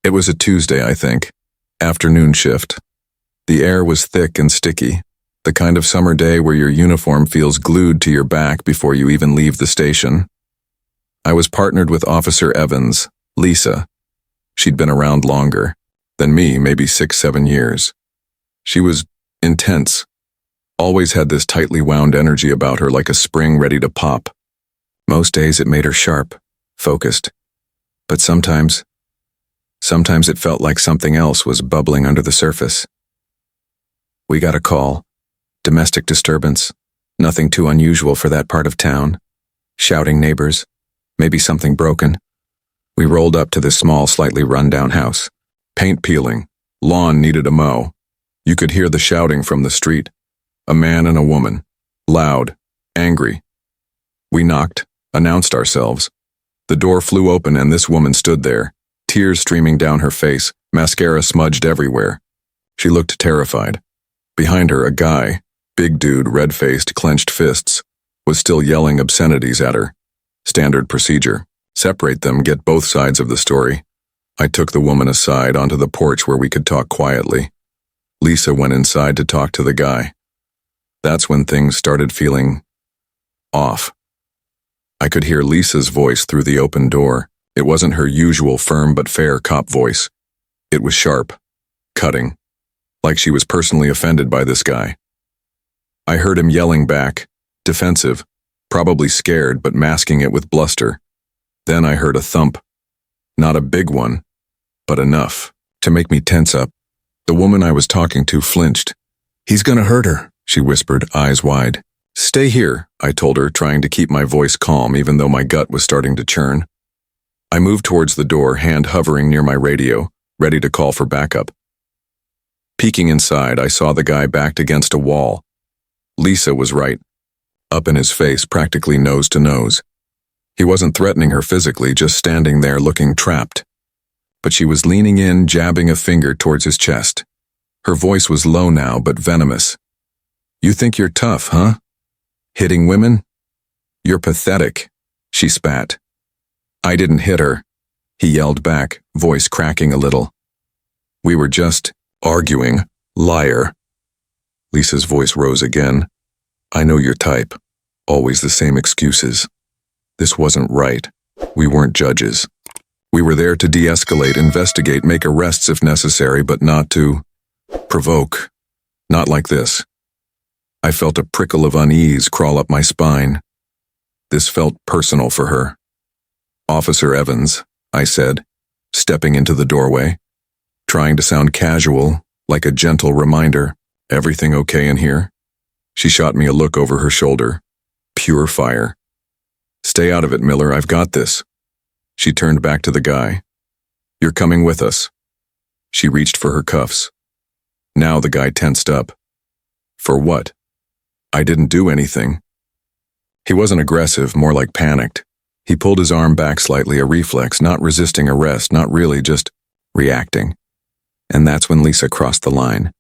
It was a Tuesday, I think. Afternoon shift. The air was thick and sticky, the kind of summer day where your uniform feels glued to your back before you even leave the station. I was partnered with Officer Evans, Lisa. She'd been around longer than me, maybe 6-7 years. She was intense, always had this tightly wound energy about her like a spring ready to pop. Most days it made her sharp, focused. But sometimes it felt like something else was bubbling under the surface. We got a call. Domestic disturbance. Nothing too unusual for that part of town. Shouting neighbors. Maybe something broken. We rolled up to this small, slightly run-down house. Paint peeling. Lawn needed a mow. You could hear the shouting from the street. A man and a woman. Loud. Angry. We knocked, announced ourselves. The door flew open and this woman stood there, tears streaming down her face, mascara smudged everywhere. She looked terrified. Behind her, a guy, big dude, red-faced, clenched fists, was still yelling obscenities at her. Standard procedure. Separate them, get both sides of the story. I took the woman aside onto the porch where we could talk quietly. Lisa went inside to talk to the guy. That's when things started feeling off. I could hear Lisa's voice through the open door. It wasn't her usual firm but fair cop voice. It was sharp, cutting, like she was personally offended by this guy. I heard him yelling back, defensive, probably scared but masking it with bluster. Then I heard a thump. Not a big one, but enough to make me tense up. The woman I was talking to flinched. "He's gonna hurt her," she whispered, eyes wide. "Stay here," I told her, trying to keep my voice calm even though my gut was starting to churn. I moved towards the door, hand hovering near my radio, ready to call for backup. Peeking inside, I saw the guy backed against a wall. Lisa was right. Up in his face, practically nose to nose. He wasn't threatening her physically, just standing there looking trapped. But she was leaning in, jabbing a finger towards his chest. Her voice was low now, but venomous. "You think you're tough, huh? Hitting women? You're pathetic," she spat. I didn't hit her, he yelled back, voice cracking a little. "We were just arguing, liar." Lisa's voice rose again. "I know your type. Always the same excuses. This wasn't right. We weren't judges. We were there to de-escalate, investigate, make arrests if necessary, but not to provoke. Not like this." I felt a prickle of unease crawl up my spine. This felt personal for her. "Officer Evans," I said, stepping into the doorway, trying to sound casual, like a gentle reminder. "Everything okay in here?" She shot me a look over her shoulder. Pure fire. "Stay out of it, Miller, I've got this." She turned back to the guy. "You're coming with us." She reached for her cuffs. Now the guy tensed up. "For what?" "I didn't do anything." He wasn't aggressive, more like panicked. He pulled his arm back slightly, a reflex, not resisting arrest, not really, just reacting. And that's when Lisa crossed the line.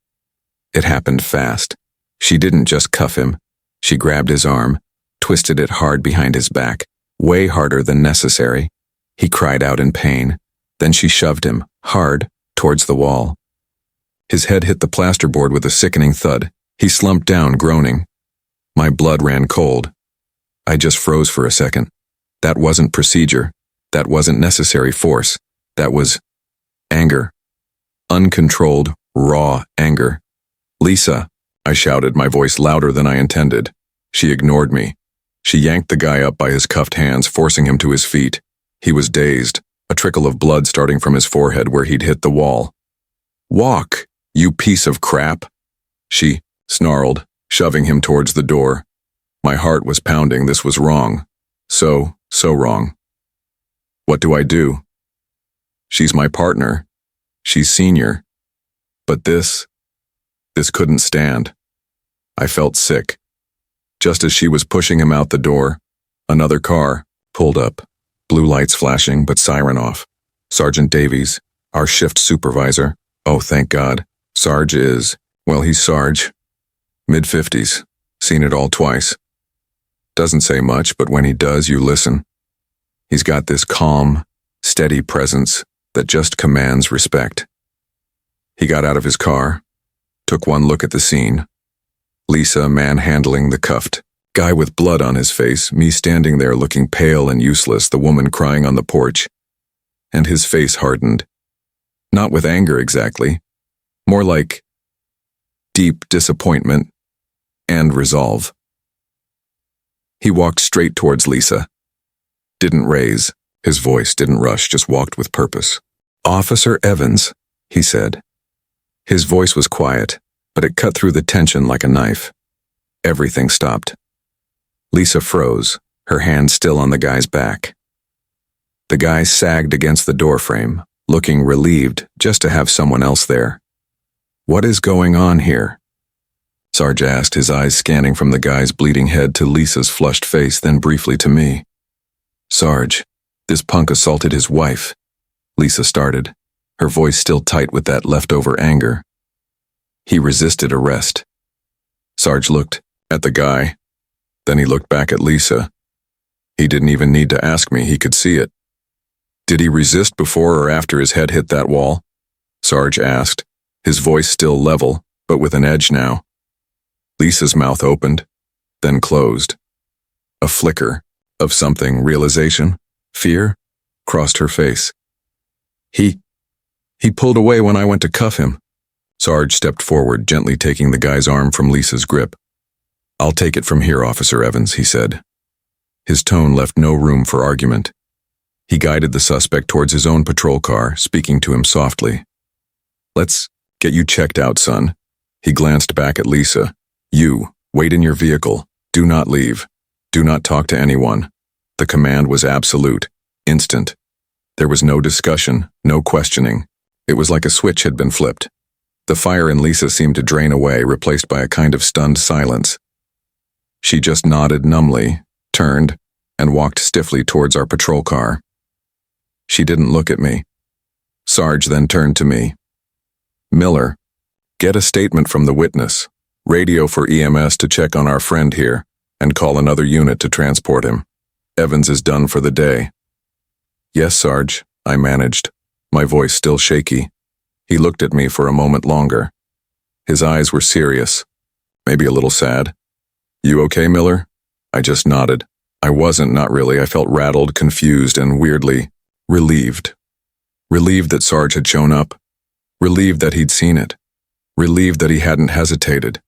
It happened fast. She didn't just cuff him. She grabbed his arm, twisted it hard behind his back, way harder than necessary. He cried out in pain. Then she shoved him, hard, towards the wall. His head hit the plasterboard with a sickening thud. He slumped down, groaning. My blood ran cold. I just froze for a second. That wasn't procedure. That wasn't necessary force. That was anger. Uncontrolled, raw anger. "Lisa," I shouted, my voice louder than I intended. She ignored me. She yanked the guy up by his cuffed hands, forcing him to his feet. He was dazed, a trickle of blood starting from his forehead where he'd hit the wall. "Walk, you piece of crap," she snarled, shoving him towards the door. My heart was pounding. This was wrong. So wrong. What do I do? She's my partner. She's senior. But this couldn't stand. I felt sick. Just as she was pushing him out the door, another car pulled up, blue lights flashing but siren off. Sergeant Davies, our shift supervisor. Oh, thank God. Sarge is, well, he's Sarge. Mid-50s. Seen it all twice. Doesn't say much, but when he does, you listen. He's got this calm, steady presence, that just commands respect. He got out of his car, took one look at the scene. Lisa manhandling the cuffed guy with blood on his face, me standing there looking pale and useless, the woman crying on the porch, and his face hardened. Not with anger exactly, more like deep disappointment and resolve. He walked straight towards Lisa. Didn't raise, his voice didn't rush, just walked with purpose. "Officer Evans," he said. His voice was quiet, but it cut through the tension like a knife. Everything stopped. Lisa froze, her hand still on the guy's back. The guy sagged against the doorframe, looking relieved just to have someone else there. "What is going on here?" Sarge asked, his eyes scanning from the guy's bleeding head to Lisa's flushed face, then briefly to me. "Sarge, this punk assaulted his wife," Lisa started, her voice still tight with that leftover anger. "He resisted arrest." Sarge looked at the guy, then he looked back at Lisa. He didn't even need to ask me, he could see it. "Did he resist before or after his head hit that wall?" Sarge asked, his voice still level, but with an edge now. Lisa's mouth opened, then closed. A flicker of something, realization, fear, crossed her face. He pulled away when I went to cuff him." Sarge stepped forward, gently taking the guy's arm from Lisa's grip. "I'll take it from here, Officer Evans," he said. His tone left no room for argument. He guided the suspect towards his own patrol car, speaking to him softly. "Let's get you checked out, son." He glanced back at Lisa. "You, wait in your vehicle. Do not leave. Do not talk to anyone." The command was absolute, instant. There was no discussion, no questioning. It was like a switch had been flipped. The fire in Lisa seemed to drain away, replaced by a kind of stunned silence. She just nodded numbly, turned, and walked stiffly towards our patrol car. She didn't look at me. Sarge then turned to me. "Miller, get a statement from the witness. Radio for EMS to check on our friend here, and call another unit to transport him. Evans is done for the day." "Yes, Sarge," I managed, my voice still shaky. He looked at me for a moment longer. His eyes were serious, maybe a little sad. "You okay, Miller?" I just nodded. I wasn't, not really. I felt rattled, confused, and weirdly relieved. Relieved that Sarge had shown up. Relieved that he'd seen it. Relieved that he hadn't hesitated.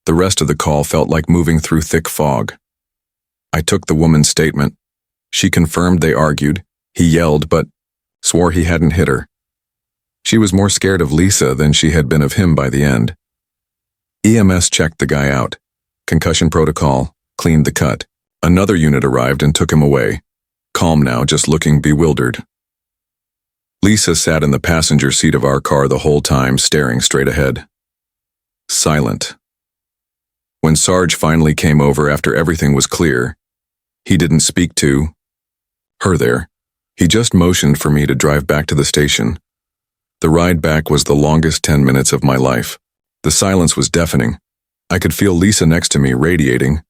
The rest of the call felt like moving through thick fog. I took the woman's statement. She confirmed they argued. He yelled, but swore he hadn't hit her. She was more scared of Lisa than she had been of him by the end. EMS checked the guy out. Concussion protocol, cleaned the cut. Another unit arrived and took him away. Calm now, just looking bewildered. Lisa sat in the passenger seat of our car the whole time, staring straight ahead. Silent. When Sarge finally came over after everything was clear, he didn't speak to her there. He just motioned for me to drive back to the station. The ride back was the longest 10 minutes of my life. The silence was deafening. I could feel Lisa next to me radiating.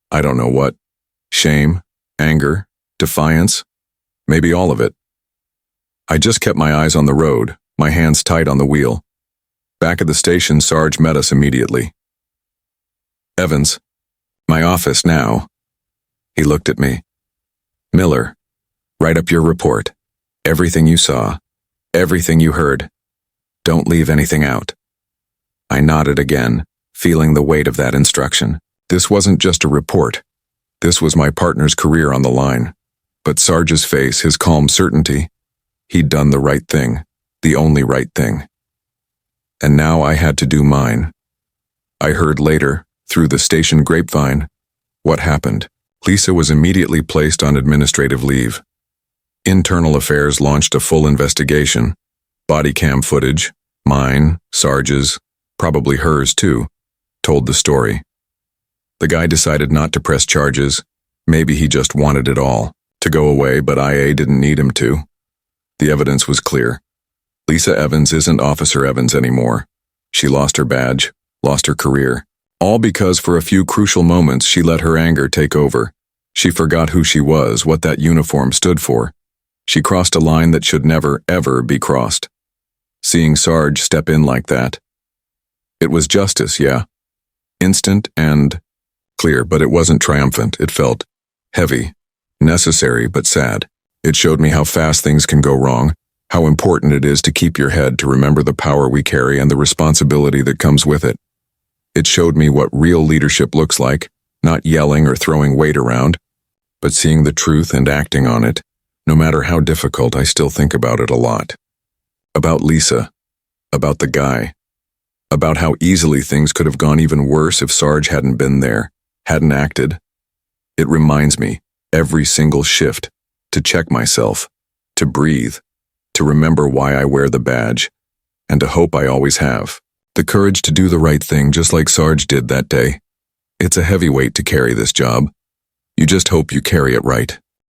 I don't know what. Shame, anger, defiance, maybe all of it. I just kept my eyes on the road, my hands tight on the wheel. Back at the station, Sarge met us immediately. "Evans, my office now." He looked at me. "Miller, write up your report. Everything you saw, everything you heard. Don't leave anything out." I nodded again, feeling the weight of that instruction. This wasn't just a report. This was my partner's career on the line. But Sarge's face, his calm certainty, he'd done the right thing, the only right thing. And now I had to do mine. I heard later, through the station grapevine, what happened. Lisa was immediately placed on administrative leave. Internal Affairs launched a full investigation. Body cam footage, mine, Sarge's, probably hers too, told the story. The guy decided not to press charges. Maybe he just wanted it all to go away, but IA didn't need him to. The evidence was clear. Lisa Evans isn't Officer Evans anymore. She lost her badge, lost her career. All because for a few crucial moments she let her anger take over. She forgot who she was, what that uniform stood for. She crossed a line that should never, ever be crossed. Seeing Sarge step in like that. It was justice, yeah. Instant and clear, but it wasn't triumphant. It felt heavy, necessary, but sad. It showed me how fast things can go wrong, how important it is to keep your head, to remember the power we carry and the responsibility that comes with it. It showed me what real leadership looks like, not yelling or throwing weight around, but seeing the truth and acting on it. No matter how difficult, I still think about it a lot. About Lisa, about the guy, about how easily things could have gone even worse if Sarge hadn't been there, hadn't acted. It reminds me, every single shift, to check myself, to breathe, to remember why I wear the badge, and to hope I always have. The courage to do the right thing just like Sarge did that day. It's a heavy weight to carry this job. You just hope you carry it right.